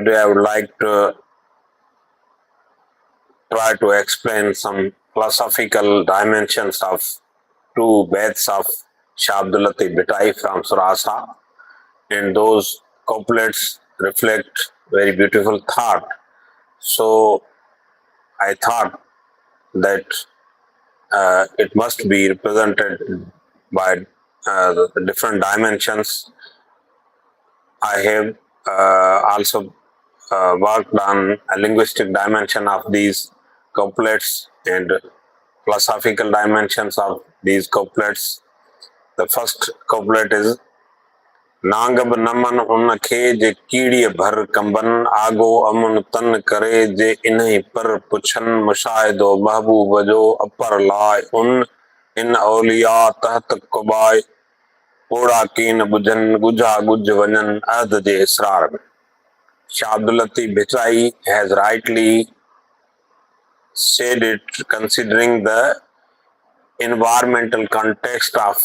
I would like to try to explain some philosophical dimensions of two beds of Shabdulati Bitai from Surasa, and those couplets reflect very beautiful thought. So I thought that it must be represented by the different dimensions. I have also worked on a linguistic dimension of these couplets and philosophical dimensions of these couplets. The first couplet is नांगब नमन उनखे जे कीड़ीअ भर कंबन आगो अमन तन करे जे इन्हीं पर पुछन मुशाहिदो महबूब जो अपर लाए उन इन औलिया तहत कुबाए ओड़ा कीन बुझन गुझा गुज वनन अहद जे इसरार में. Shah Abdul Latif Bhichai has rightly said it, considering the environmental context of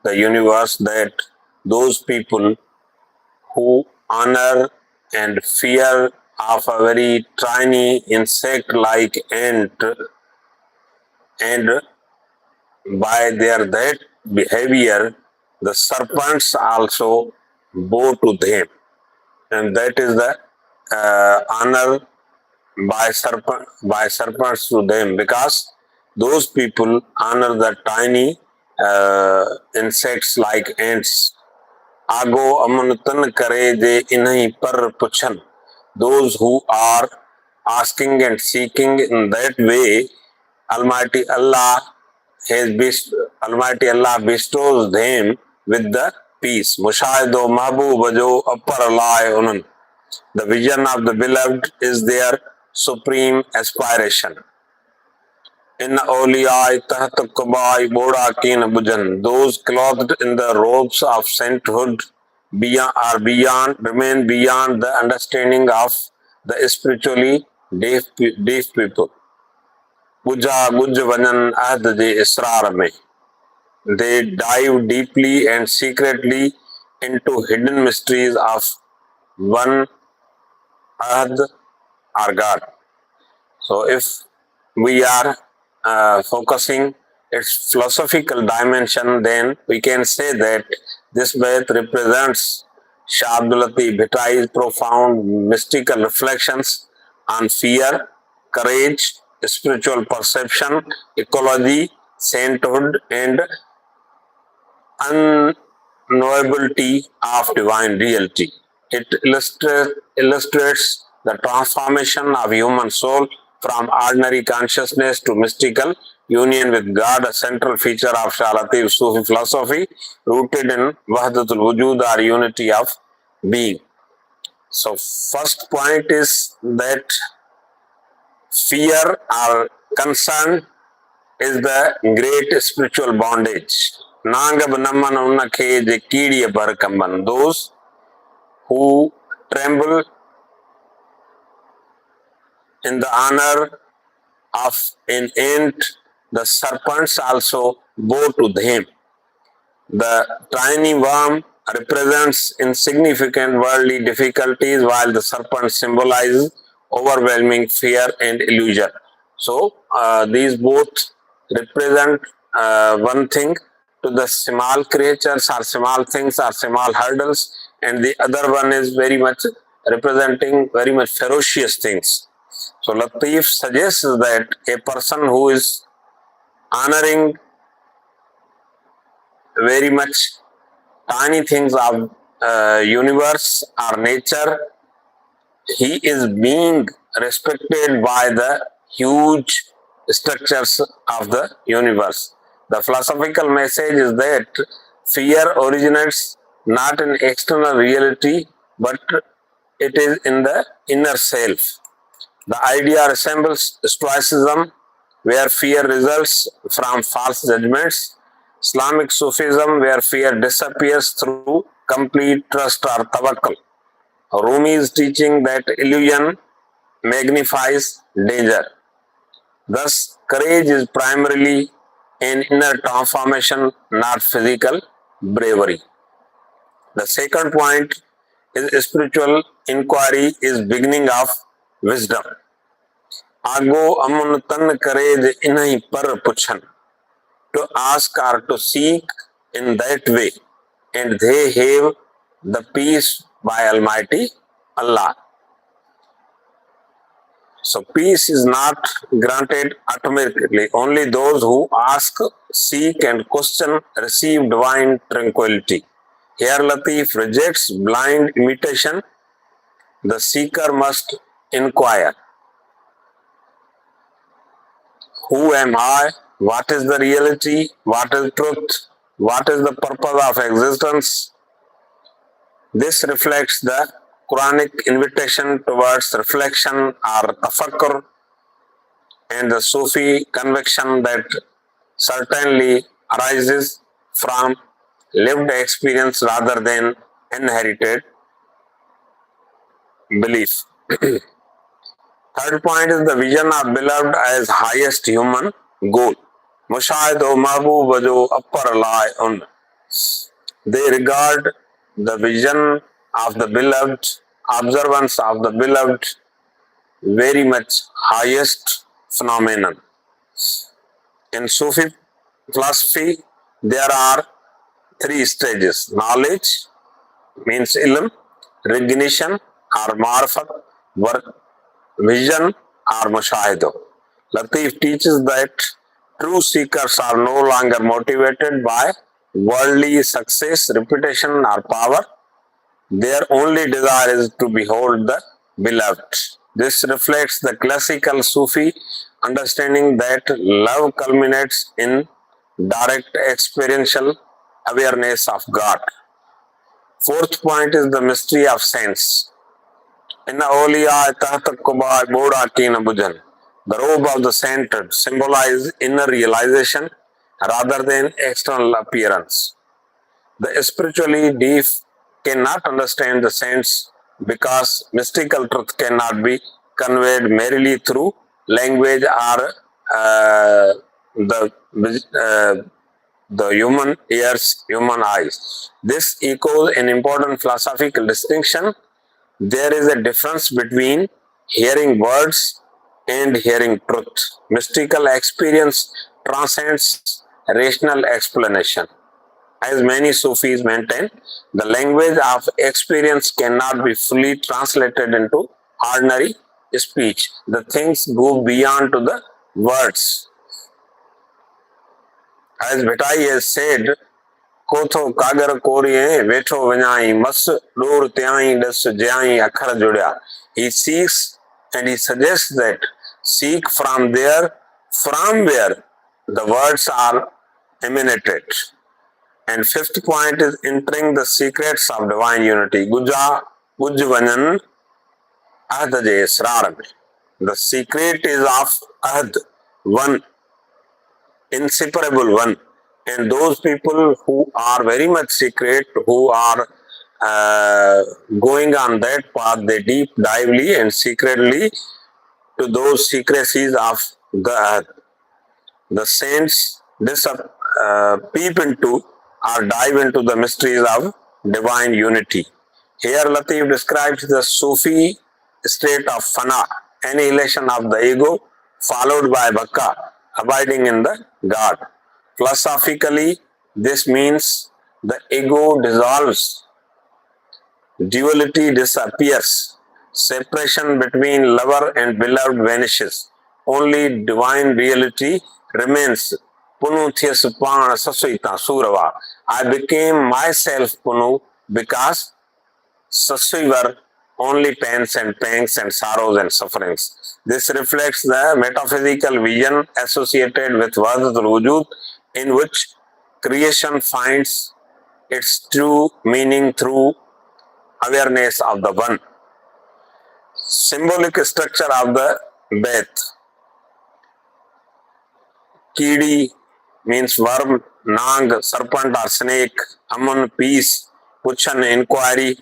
the universe, that those people who honor and fear of a very tiny insect-like ant, and by their that behavior, the serpents also bow to them, and that is the honor by serpents to them, because those people honor the tiny insects like ants. Ago amanatan kare je inhi par puchan. Those who are asking and seeking in that way, Almighty Allah bestows them with the peace. Mushahido mahbub jo appar lai unan. The vision of the beloved is their supreme aspiration. In awliyai taht kubai boda keen bujan, those clothed in the robes of sainthood remain beyond the understanding of the spiritually deaf people. Guja guj vanan ahd je israr mein. They dive deeply and secretly into hidden mysteries of one ahd or God. So if we are focusing its philosophical dimension, then we can say that this Bayat represents Shah Abdul Latif Bhitai's profound mystical reflections on fear, courage, spiritual perception, ecology, sainthood, and unknowability of divine reality. It illustrates the transformation of human soul from ordinary consciousness to mystical union with God, a central feature of Shah Latif Sufi philosophy, rooted in Wahdatul Wujud, or unity of being. So, first point is that fear or concern is the great spiritual bondage. Nangab naman unnakhe je kidiya bar kamban. Those who tremble in the honor of an ant, the serpents also bow to them. The tiny worm represents insignificant worldly difficulties, while the serpent symbolizes overwhelming fear and illusion. So, these both represent one thing to the small creatures or small things or small hurdles, and the other one is very much representing very much ferocious things. So, Latif suggests that a person who is honoring very much tiny things of universe or nature, he is being respected by the huge structures of the universe. The philosophical message is that fear originates not in external reality, but it is in the inner self. The idea resembles Stoicism, where fear results from false judgments, Islamic Sufism, where fear disappears through complete trust or tawakkul. Rumi is teaching that illusion magnifies danger. Thus, courage is primarily an inner transformation, not physical bravery. The second point is spiritual inquiry is beginning of wisdom. आगो Amun तन करे जे इन्हीं पर पुछन. To ask or to seek in that way, and they have the peace by Almighty Allah. So peace is not granted automatically. Only those who ask, seek and question receive divine tranquility. Here Latif rejects blind imitation. The seeker must inquire. Who am I? What is the reality? What is truth? What is the purpose of existence? This reflects the Quranic invitation towards reflection or tafakkur, and the Sufi conviction that certainly arises from lived experience rather than inherited belief. Third point is the vision of beloved as highest human goal. Mushahid o mahboob jo upper lie on. They regard the vision of the beloved, observance of the beloved, very much highest phenomenon. In Sufi philosophy, there are three stages: knowledge means ilm, recognition or marifat, work, vision or mushahidah. Latif teaches that true seekers are no longer motivated by worldly success, reputation or power. Their only desire is to behold the beloved. This reflects the classical Sufi understanding that love culminates in direct experiential awareness of God. Fourth point is the mystery of sense. In the Oliya Tahta Kuba Boda Kina Bujan, the robe of the centered symbolizes inner realization rather than external appearance. The spiritually deep cannot understand the sense because mystical truth cannot be conveyed merely through language or the human ears, human eyes. This echoes an important philosophical distinction. There is a difference between hearing words and hearing truth. Mystical experience transcends rational explanation. As many Sufis maintain, the language of experience cannot be fully translated into ordinary speech. The things go beyond to the words. As Bhatai has said, Kotho kagar koriye veto vinyai mas dur tyai das jai akhar judya. He seeks and he suggests that seek from there, from where the words are emanated. And fifth point is entering the secrets of divine unity. Guja Gujvanan Ahdaje Srarame. The secret is of Ahd, one, inseparable one. And those people who are very much secret, who are going on that path, they deep dively and secretly to those secrecies of the Ahd. The saints peep into or dive into the mysteries of divine unity. Here Latif describes the Sufi state of fana, annihilation of the ego, followed by baka, abiding in the God. Philosophically, this means the ego dissolves, duality disappears, separation between lover and beloved vanishes. Only divine reality remains. Punu Thiasupana Sasuita Surava. I became myself Punu because Sasui were only pains and pangs and sorrows and sufferings. This reflects the metaphysical vision associated with Vahdatul Wujud, in which creation finds its true meaning through awareness of the One. Symbolic structure of the Beth. Kidi means worm, Nang, serpent or snake, Amun, peace, Puchan, inquiry,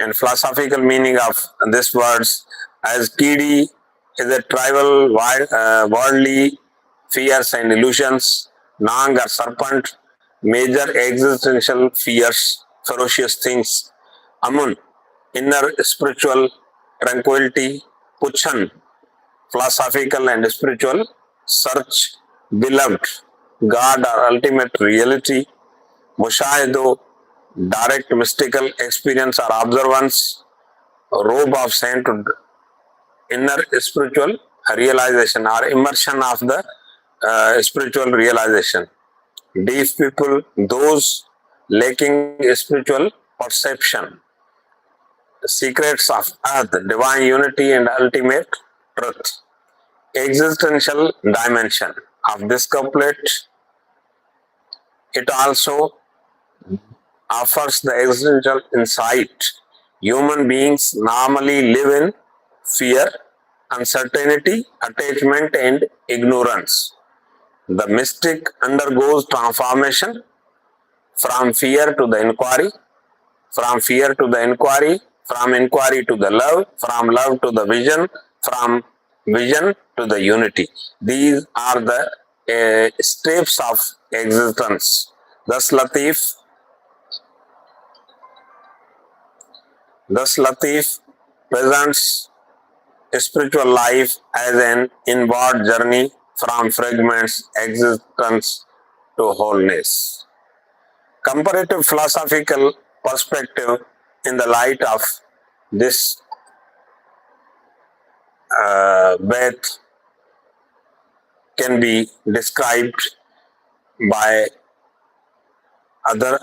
and philosophical meaning of these words as Kidi is a tribal, worldly fears and illusions, Nang or serpent, major existential fears, ferocious things, Amun, inner spiritual tranquility. Puchan, philosophical and spiritual search. Beloved, God or ultimate reality. Mushahido, direct mystical experience or observance. Robe of sainthood, inner spiritual realization or immersion of the spiritual realization. Deep people, those lacking spiritual perception, secrets of earth, divine unity and ultimate truth. Existential dimension of this couplet, it also offers the existential insight. Human beings normally live in fear, uncertainty, attachment, and ignorance. The mystic undergoes transformation from fear to the inquiry, from fear to the inquiry, from inquiry to the love, from love to the vision, from vision to the unity. These are the steps of existence. Thus Latif presents spiritual life as an inward journey from fragments existence to wholeness. Comparative philosophical perspective in the light of this Beth can be described by other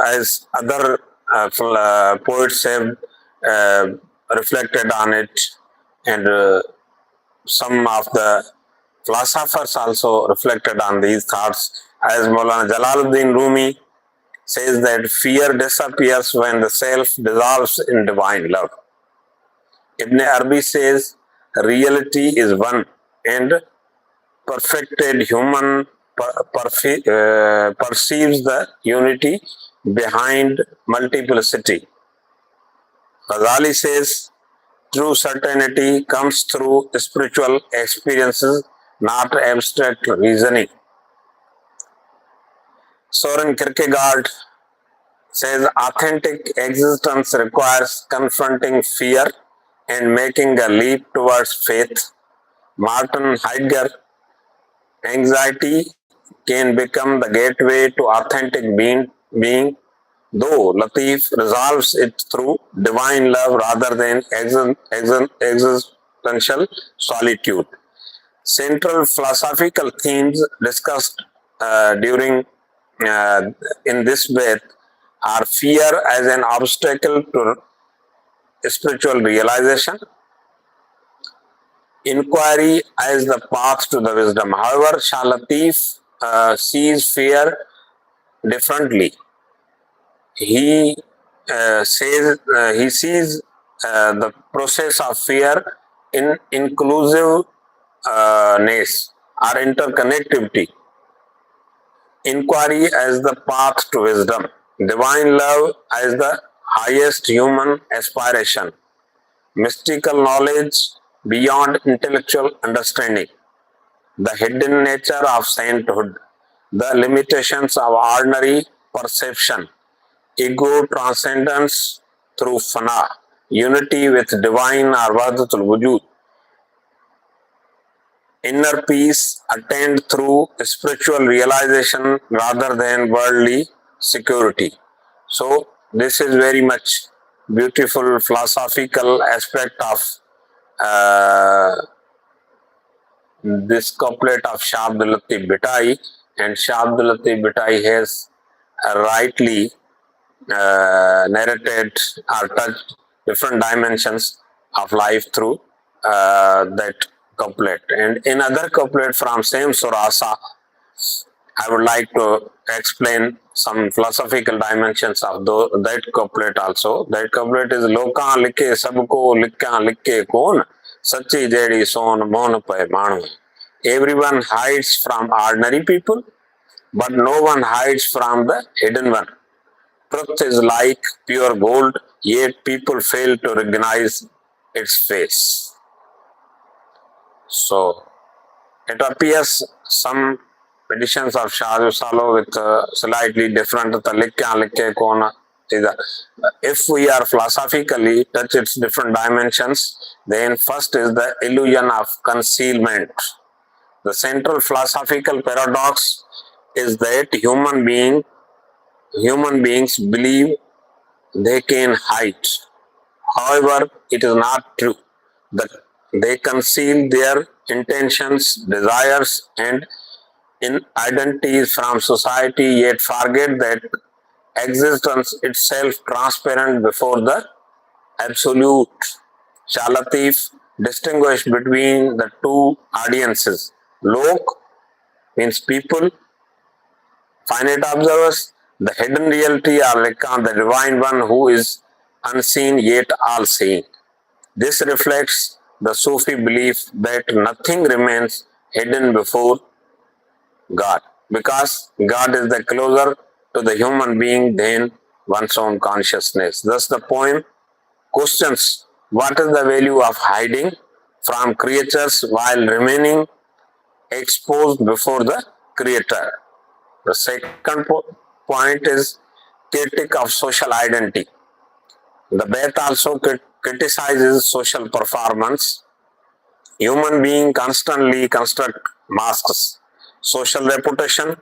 poets have uh, reflected on it, and some of the philosophers also reflected on these thoughts. As Maulana Jalaluddin Rumi says that fear disappears when the self dissolves in divine love. Ibn Arabi says reality is one and perfected human perceives the unity behind multiplicity. Ghazali says true certainty comes through spiritual experiences, not abstract reasoning. Soren Kierkegaard says authentic existence requires confronting fear and making a leap towards faith. Martin Heidegger, anxiety can become the gateway to authentic being, though Latif resolves it through divine love rather than existential solitude. Central philosophical themes discussed during uh, in this bed are fear as an obstacle to spiritual realization, inquiry as the path to the wisdom. However, Shah Latif sees fear differently. He says he sees the process of fear in inclusiveness or interconnectivity, inquiry as the path to wisdom, divine love as the highest human aspiration, mystical knowledge beyond intellectual understanding, the hidden nature of sainthood, the limitations of ordinary perception, ego transcendence through fana, unity with divine or wahdatul wujud, inner peace attained through spiritual realization rather than worldly security. So this is very much beautiful philosophical aspect of uh, this couplet of Shah Abdul Latif Bhitai, and Shah Abdul Latif Bhitai has rightly narrated or touched different dimensions of life through that couplet. And in other couplet from same surasa, I would like to explain some philosophical dimensions of that couplet also. That couplet is Lokan like sabko likka like kon sachi jedi son mon pe manu. Everyone hides from ordinary people, but no one hides from the hidden one. Truth is like pure gold, yet people fail to recognize its face. So it appears some editions of Shah Salo with slightly different the likke kona. See if we are philosophically touch its different dimensions, then first is the illusion of concealment. The central philosophical paradox is that human beings believe they can hide. However, it is not true that they conceal their intentions, desires, and in identities from society, yet forget that existence itself transparent before the absolute. Shalatif distinguished between the two audiences. Lok means people, finite observers, the hidden reality or Lacan, the divine one who is unseen yet all seeing. This reflects the Sufi belief that nothing remains hidden before God, because God is the closer to the human being than one's own consciousness. Thus, the poem questions what is the value of hiding from creatures while remaining exposed before the Creator. The second point is critique of social identity. The Beth also criticizes social performance. Human beings constantly construct masks, social reputation,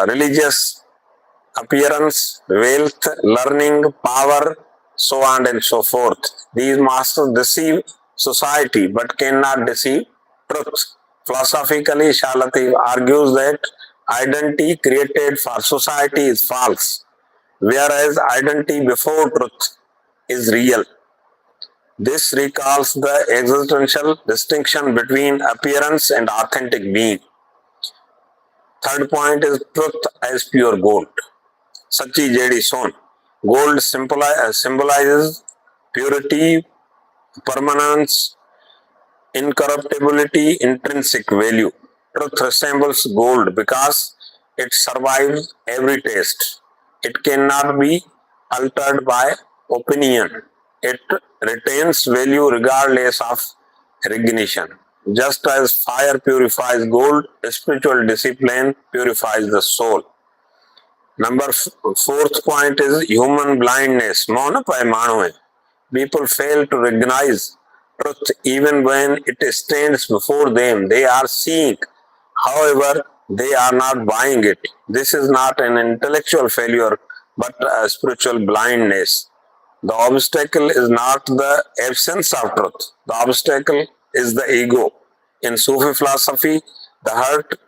religious appearance, wealth, learning, power, so on and so forth. These masters deceive society but cannot deceive truth. Philosophically, Shalativ argues that identity created for society is false, whereas identity before truth is real. This recalls the existential distinction between appearance and authentic being. Third point is truth as pure gold. Sachi J.D. Son. Gold symbolizes purity, permanence, incorruptibility, intrinsic value. Truth resembles gold because it survives every test. It cannot be altered by opinion. It retains value regardless of recognition. Just as fire purifies gold, spiritual discipline purifies the soul. Fourth point is human blindness. Mauna paimano hai. People fail to recognize truth even when it stands before them. They are seeing, however, they are not buying it. This is not an intellectual failure but a spiritual blindness. The obstacle is not the absence of truth, the obstacle is the ego. In Sufi philosophy, the heart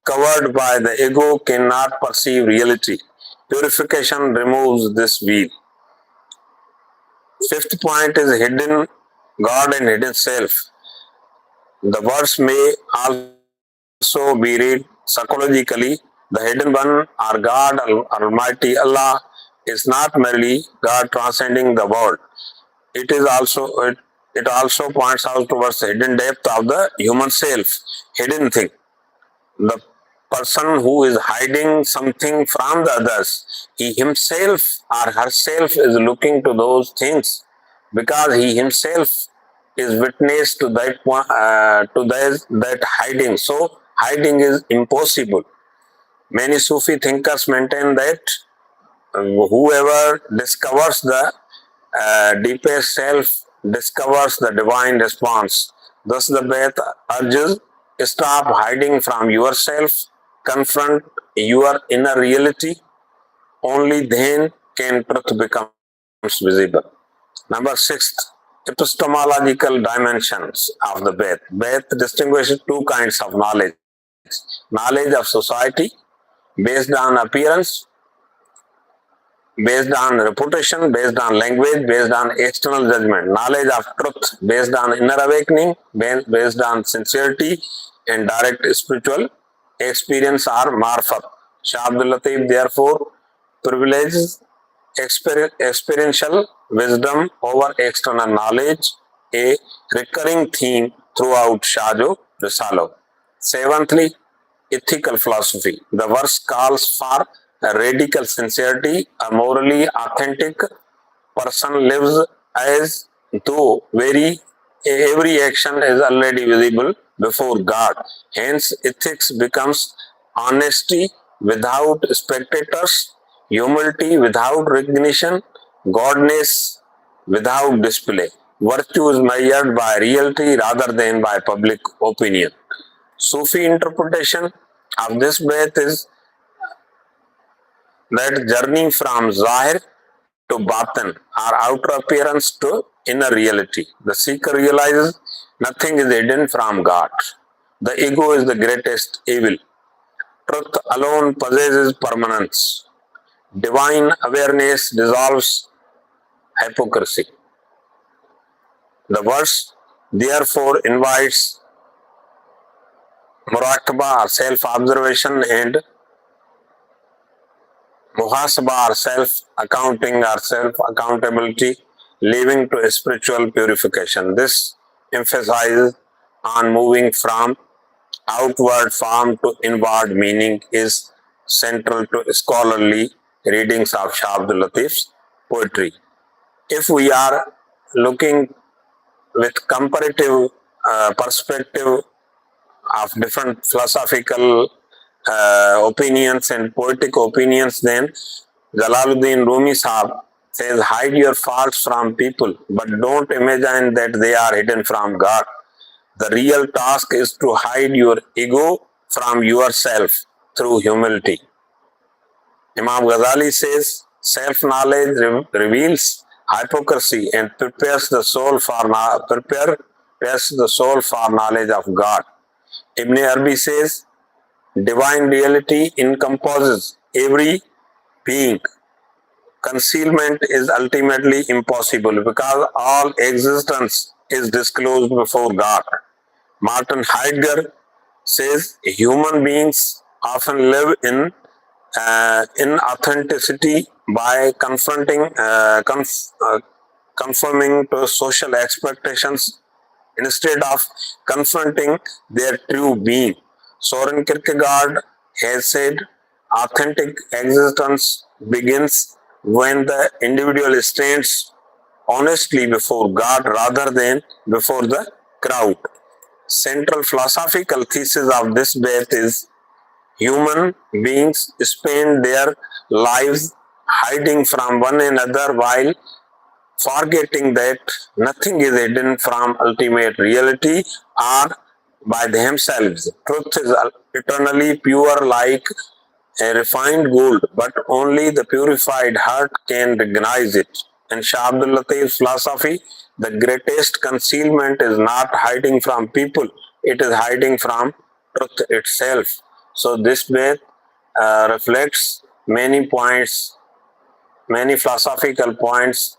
covered by the ego cannot perceive reality. Purification removes this veil. Fifth point is hidden God and hidden self. The words may also be read psychologically. The hidden one or God Almighty Allah is not merely God transcending the world. It also points out towards the hidden depth of the human self, hidden thing. The person who is hiding something from the others, he himself or herself is looking to those things because he himself is witness to that hiding. So hiding is impossible. Many Sufi thinkers maintain that whoever discovers the deepest self discovers the divine response. Thus, the Beth urges stop hiding from yourself, confront your inner reality. Only then can truth becomes visible. Number sixth, epistemological dimensions of the Beth. Beth distinguishes two kinds of knowledge: knowledge of society based on appearance, based on reputation, based on language, based on external judgment. Knowledge of truth based on inner awakening, based on sincerity and direct spiritual experience or marfat. Shah Abdul Latif therefore privileges experiential wisdom over external knowledge, a recurring theme throughout Shahjo Risalo. Seventhly, ethical philosophy. The verse calls for a radical sincerity. A morally authentic person lives as though every action is already visible before God. Hence, ethics becomes honesty without spectators, humility without recognition, godness without display. Virtue is measured by reality rather than by public opinion. Sufi interpretation of this bait is that journey from Zahir to Batan, or outer appearance to inner reality. The seeker realizes nothing is hidden from God. The ego is the greatest evil. Truth alone possesses permanence. Divine awareness dissolves hypocrisy. The verse therefore invites muraqaba or self-observation and muhasaba or self-accounting or self-accountability, leading to spiritual purification. This emphasizes on moving from outward form to inward meaning is central to scholarly readings of Shah Abdul Latif's poetry. If we are looking with comparative perspective of different philosophical opinions and poetic opinions, then Jalaluddin Rumi Sahab says, hide your faults from people, but don't imagine that they are hidden from God. The real task is to hide your ego from yourself through humility. Imam Ghazali says, self-knowledge reveals hypocrisy and prepares the soul for knowledge of God. Ibn Arabi says, divine reality encompasses every being. Concealment is ultimately impossible because all existence is disclosed before God. Martin Heidegger says human beings often live in inauthenticity by conforming to social expectations instead of confronting their true being. Soren Kierkegaard has said authentic existence begins when the individual stands honestly before God rather than before the crowd. Central philosophical thesis of this bait is human beings spend their lives hiding from one another while forgetting that nothing is hidden from ultimate reality or by themselves. Truth is eternally pure like a refined gold, but only the purified heart can recognize it. In Shah Abdul Latif's philosophy, the greatest concealment is not hiding from people, it is hiding from truth itself. So, this myth reflects many points, many philosophical points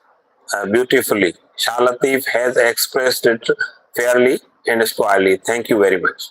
beautifully. Shah Latif has expressed it fairly and squarely. Thank you very much.